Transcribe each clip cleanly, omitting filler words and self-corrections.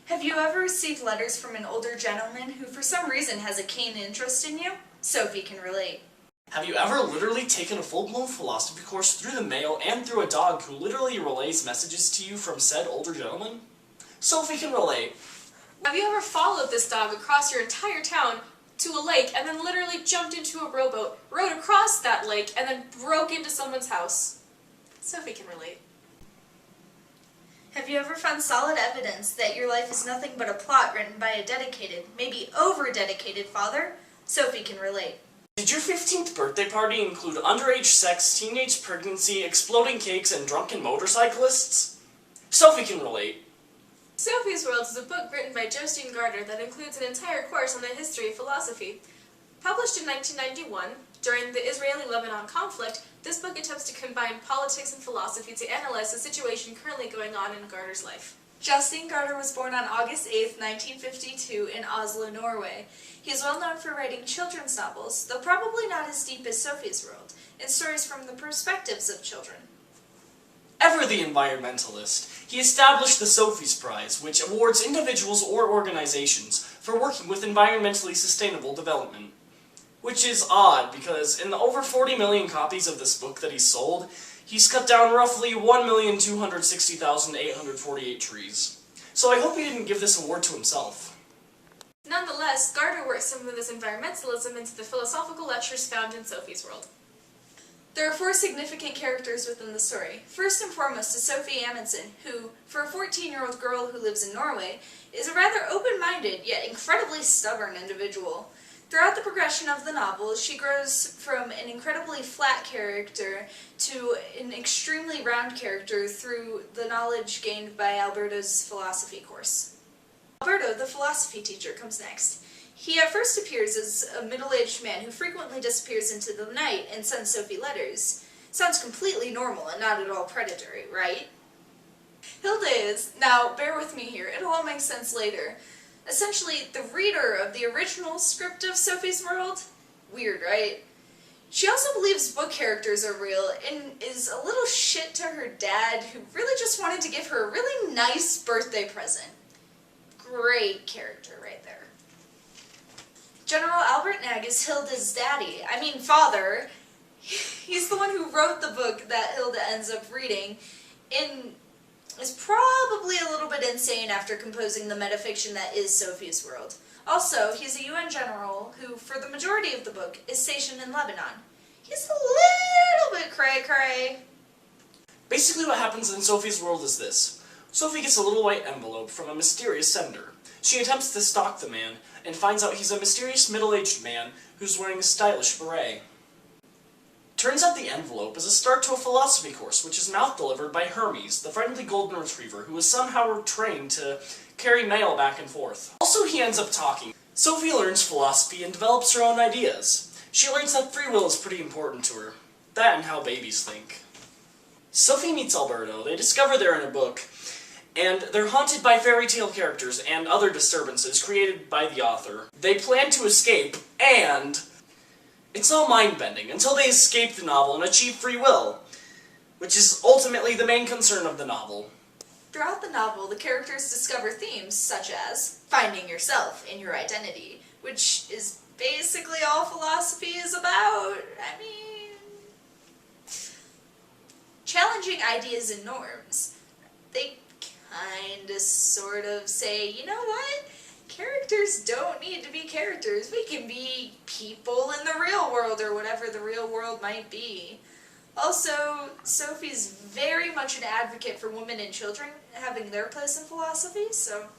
Have you ever received letters from an older gentleman who for some reason has a keen interest in you? Sophie can relate. Have you ever literally taken a full-blown philosophy course through the mail and through a dog who literally relays messages to you from said older gentleman? Sophie can relate. Have you ever followed this dog across your entire town to a lake and then literally jumped into a rowboat, rowed across that lake, and then broke into someone's house? Sophie can relate. Have you ever found solid evidence that your life is nothing but a plot written by a dedicated, maybe over-dedicated father? Sophie can relate. Did your 15th birthday party include underage sex, teenage pregnancy, exploding cakes, and drunken motorcyclists? Sophie can relate. Sophie's World is a book written by Justine Garter that includes an entire course on the history of philosophy. Published in 1991, during the Israeli-Lebanon conflict, this book attempts to combine politics and philosophy to analyze the situation currently going on in Garter's life. Justine Garter was born on August 8, 1952 in Oslo, Norway. He is well known for writing children's novels, though probably not as deep as Sophie's World, and stories from the perspectives of children. Ever the environmentalist, he established the Sophie's Prize, which awards individuals or organizations for working with environmentally sustainable development. Which is odd, because in the over 40 million copies of this book that he's sold, he's cut down roughly 1,260,848 trees. So I hope he didn't give this award to himself. Nonetheless, Garter works some of this environmentalism into the philosophical lectures found in Sophie's World. There are 4 significant characters within the story. First and foremost is Sophie Amundsen, who, for a 14-year-old girl who lives in Norway, is a rather open-minded yet incredibly stubborn individual. Throughout the progression of the novel, she grows from an incredibly flat character to an extremely round character through the knowledge gained by Alberto's philosophy course. Alberto, the philosophy teacher, comes next. He at first appears as a middle-aged man who frequently disappears into the night and sends Sophie letters. Sounds completely normal and not at all predatory, right? Hilda is, now bear with me here, it'll all make sense later, essentially the reader of the original script of Sophie's World. Weird, right? She also believes book characters are real and is a little shit to her dad, who really just wanted to give her a really nice birthday present. Great character right there. General Albert Nag is Hilda's daddy, father. He's the one who wrote the book that Hilda ends up reading, and is probably a little bit insane after composing the metafiction that is Sophie's World. Also, he's a UN general who, for the majority of the book, is stationed in Lebanon. He's a little bit cray-cray. Basically what happens in Sophie's World is this. Sophie gets a little white envelope from a mysterious sender. She attempts to stalk the man, and finds out he's a mysterious middle-aged man who's wearing a stylish beret. Turns out the envelope is a start to a philosophy course, which is now delivered by Hermes, the friendly golden retriever who is somehow trained to carry mail back and forth. Also, he ends up talking. Sophie learns philosophy and develops her own ideas. She learns that free will is pretty important to her. That and how babies think. Sophie meets Alberto. They discover they're in a book, and they're haunted by fairy tale characters and other disturbances created by the author. They plan to escape, and it's all mind-bending until they escape the novel and achieve free will, which is ultimately the main concern of the novel. Throughout the novel, the characters discover themes such as finding yourself in your identity, which is basically all philosophy is about. Challenging ideas and norms. They kinda sort of say, you know what? Characters don't need to be characters. We can be people in the real world, or whatever the real world might be. Also, Sophie's very much an advocate for women and children having their place in philosophy, so,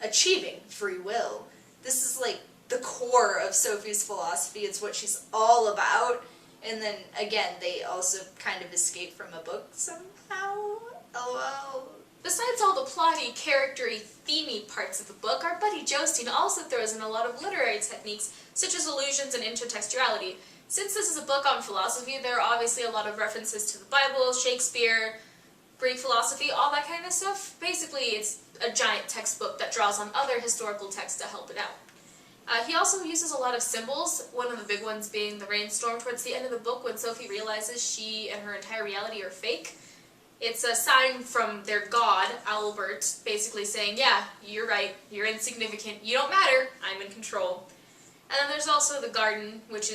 achieving free will. This is like the core of Sophie's philosophy. It's what she's all about. And then, again, they also kind of escape from a book somehow. LOL. Besides all the plotty, charactery, themey parts of the book, our buddy Justine also throws in a lot of literary techniques, such as allusions and intertextuality. Since this is a book on philosophy, there are obviously a lot of references to the Bible, Shakespeare, Greek philosophy, all that kind of stuff. Basically, it's a giant textbook that draws on other historical texts to help it out. He also uses a lot of symbols, one of the big ones being the rainstorm towards the end of the book when Sophie realizes she and her entire reality are fake. It's a sign from their god, Albert, basically saying, yeah, you're right, you're insignificant, you don't matter, I'm in control. And then there's also the garden, which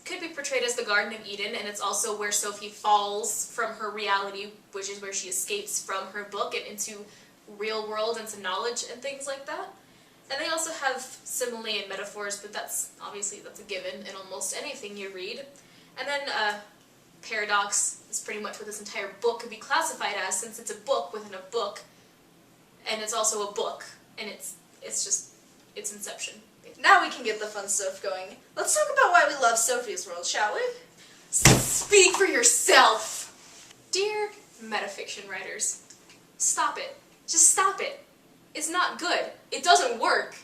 could be portrayed as the Garden of Eden, and it's also where Sophie falls from her reality, which is where she escapes from her book and into real world, into knowledge and things like that. And they also have simile and metaphors, but that's a given in almost anything you read. And then paradox is pretty much what this entire book could be classified as, since it's a book within a book, and it's also a book, and it's Inception. Now we can get the fun stuff going. Let's talk about why we love Sophie's World, shall we? Speak for yourself! Dear metafiction writers, stop it. Just stop it. It's not good. It doesn't work.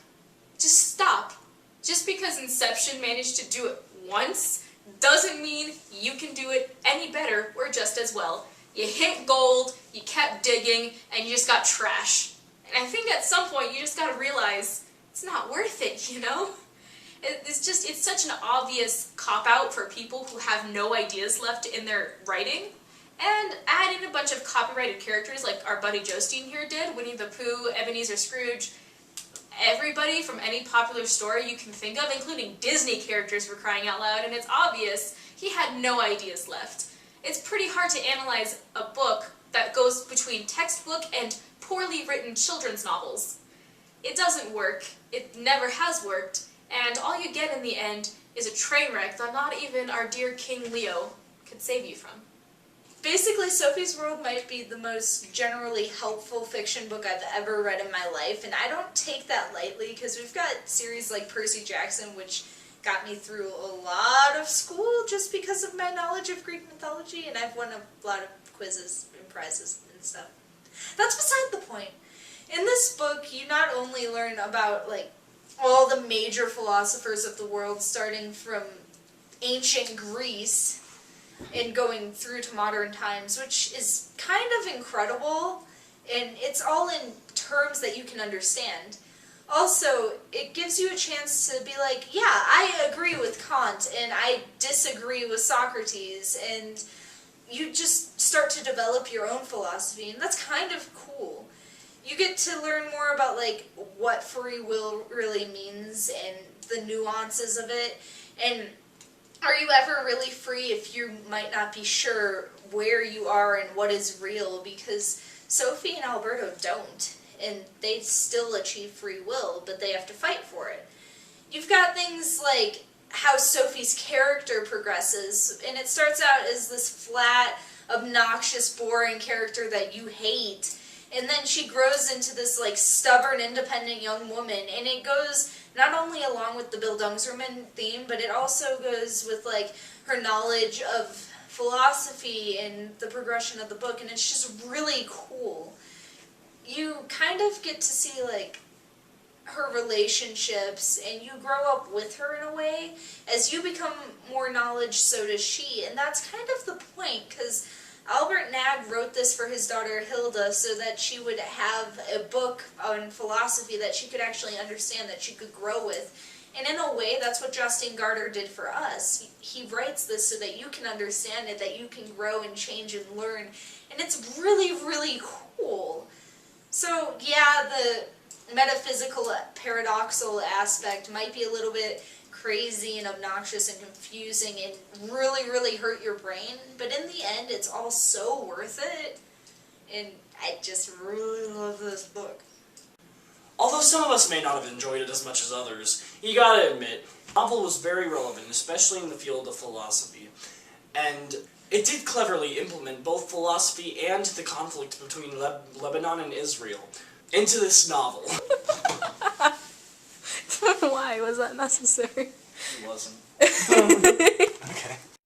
Just stop. Just because Inception managed to do it once doesn't mean you can do it any better or just as well. You hit gold, you kept digging, and you just got trash. And I think at some point you just gotta realize it's not worth it, you know? It's such an obvious cop-out for people who have no ideas left in their writing. And add in a bunch of copyrighted characters like our buddy Jostein here did, Winnie the Pooh, Ebenezer Scrooge, everybody from any popular story you can think of, including Disney characters for crying out loud, and it's obvious he had no ideas left. It's pretty hard to analyze a book that goes between textbook and poorly written children's novels. It doesn't work, it never has worked, and all you get in the end is a train wreck that not even our dear King Leo could save you from. Basically, Sophie's World might be the most generally helpful fiction book I've ever read in my life, and I don't take that lightly because we've got series like Percy Jackson, which got me through a lot of school just because of my knowledge of Greek mythology, and I've won a lot of quizzes and prizes and stuff. That's beside the point. In this book, you not only learn about, like, all the major philosophers of the world, starting from ancient Greece and going through to modern times, which is kind of incredible, and it's all in terms that you can understand. Also, it gives you a chance to be like, yeah, I agree with Kant, and I disagree with Socrates, and you just start to develop your own philosophy, and that's kind of cool. You get to learn more about, like, what free will really means and the nuances of it, and are you ever really free if you might not be sure where you are and what is real, because Sophie and Alberto don't, and they still achieve free will, but they have to fight for it. You've got things like how Sophie's character progresses, and it starts out as this flat, obnoxious, boring character that you hate, and then she grows into this, like, stubborn, independent young woman, and it goes not only along with the Bildungsroman theme, but it also goes with, like, her knowledge of philosophy and the progression of the book, and it's just really cool. You kind of get to see, like, her relationships, and you grow up with her in a way. As you become more knowledge, so does she, and that's kind of the point, because Albert Nag wrote this for his daughter Hilda so that she would have a book on philosophy that she could actually understand, that she could grow with. And in a way, that's what Justin Garter did for us. He writes this so that you can understand it, that you can grow and change and learn. And it's really, really cool. So, yeah, the metaphysical, paradoxical aspect might be a little bit crazy and obnoxious and confusing and really, really hurt your brain, but in the end, it's all so worth it, and I just really love this book. Although some of us may not have enjoyed it as much as others, you gotta admit, the novel was very relevant, especially in the field of philosophy, and it did cleverly implement both philosophy and the conflict between Lebanon and Israel into this novel. Why was that necessary? It wasn't. Okay.